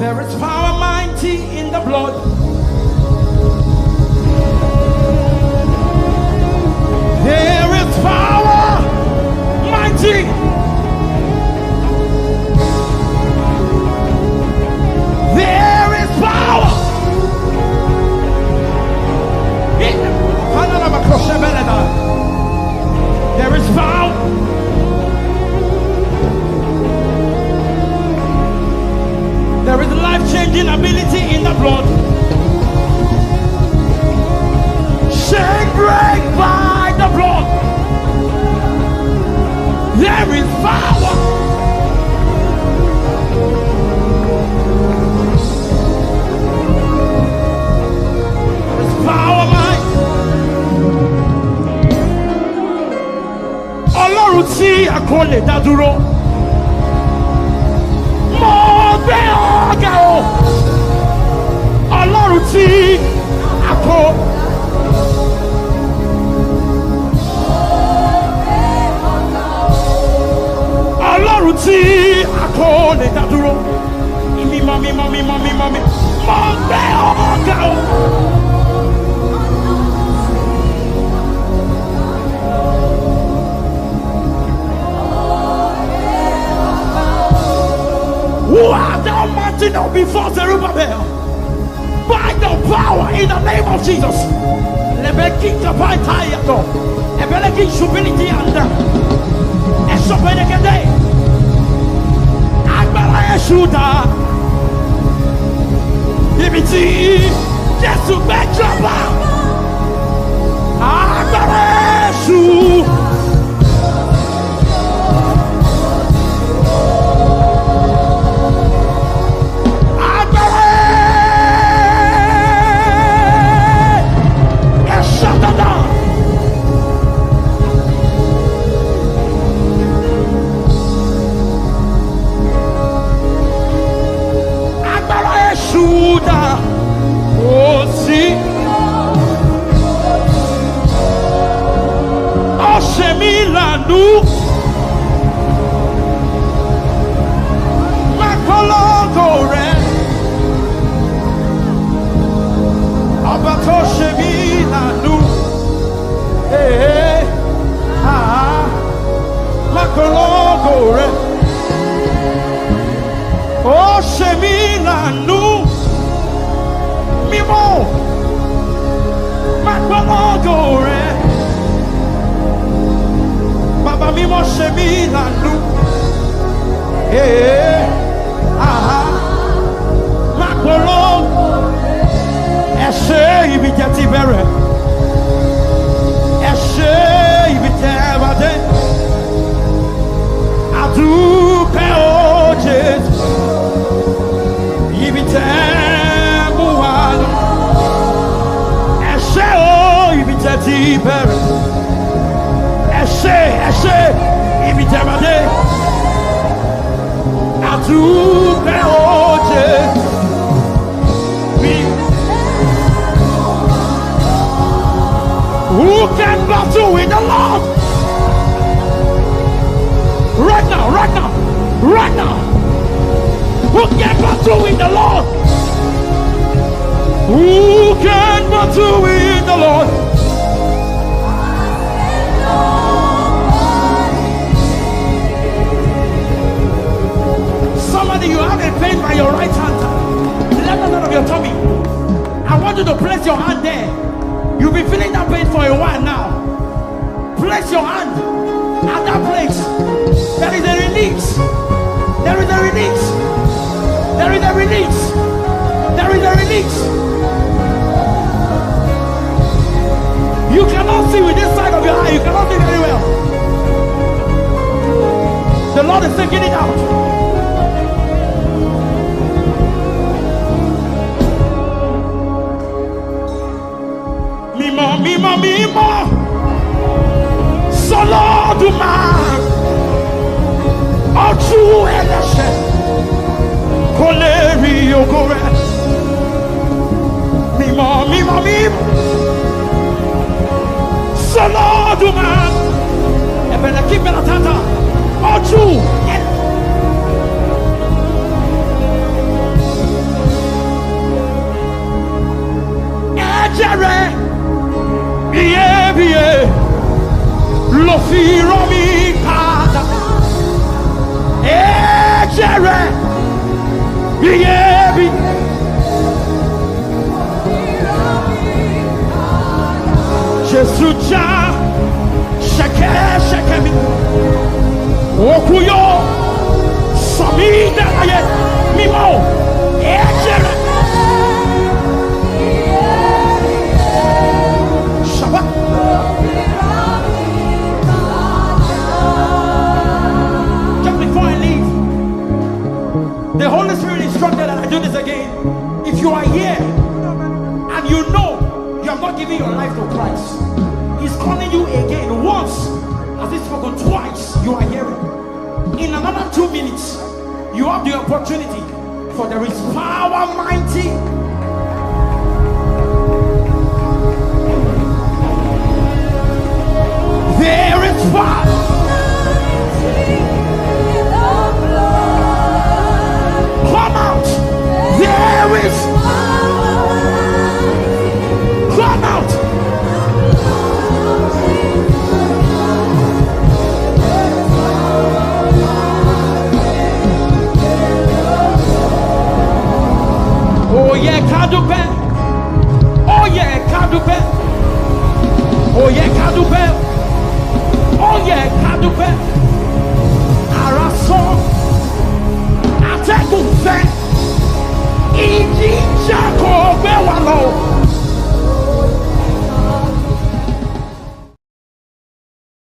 There is power mighty in the blood. There is power mighty. There is power. There is power. There is life-changing ability in the blood. Chain break by the blood. There is power. There is power, man. Ọlọ́run tí a kò lè dá dúró. Mo gbé ọ̀gá o. Ọlọ́run tí a kò. Ọlọ́run tí a kò lè dá dúró. Mímọ́ mímọ́ mímọ́ mímọ́ mi. Mo gbé ọ̀gá o. Who are thou mountain up before Zerubbabel? By the power in the name of Jesus. Lebeking kapaitayato. Ebeleking shubinity anda. Esobenekede. Agbára Yeshuda. Ibiti Jesu gbẹjọba. Agbára Yesu. Who can battle with the Lord? Right now, right now, right now. Who can battle with the Lord? Who can battle with the Lord? Somebody, you have a pain by your right hand, the left hand of your tummy. I want you to place your hand there. You've been feeling that pain for a while now. Place your hand at that place. There is a release. There is a release. There is a release. There is a release. You cannot see with this side of your eye. You cannot see very well. The Lord is taking it out. Mimo, mimo, solo du mar, ochu elashe, koleri ogore. Mimo, mimo, mimo, solo du mar, ebele kibela tata, ochu. firomi kada. Ejere. Yebi. Jesucha. Shake, shake me. Okuyo. Samida ye. Mimo. Ejere. Shabbat. Just before I leave, the Holy Spirit instructed that I do this again. If you are here and you know you have not given your life to Christ, He's calling you again. Once, as He's spoken, twice, you are hearing. In another 2 minutes, you have the opportunity, for there is power mighty. There is power. Come out. There is. Come out. Oh yeah, Kadupe. Oh yeah, Kadupe. Oh yeah, Kadupe. Oh yeah, Kadupe.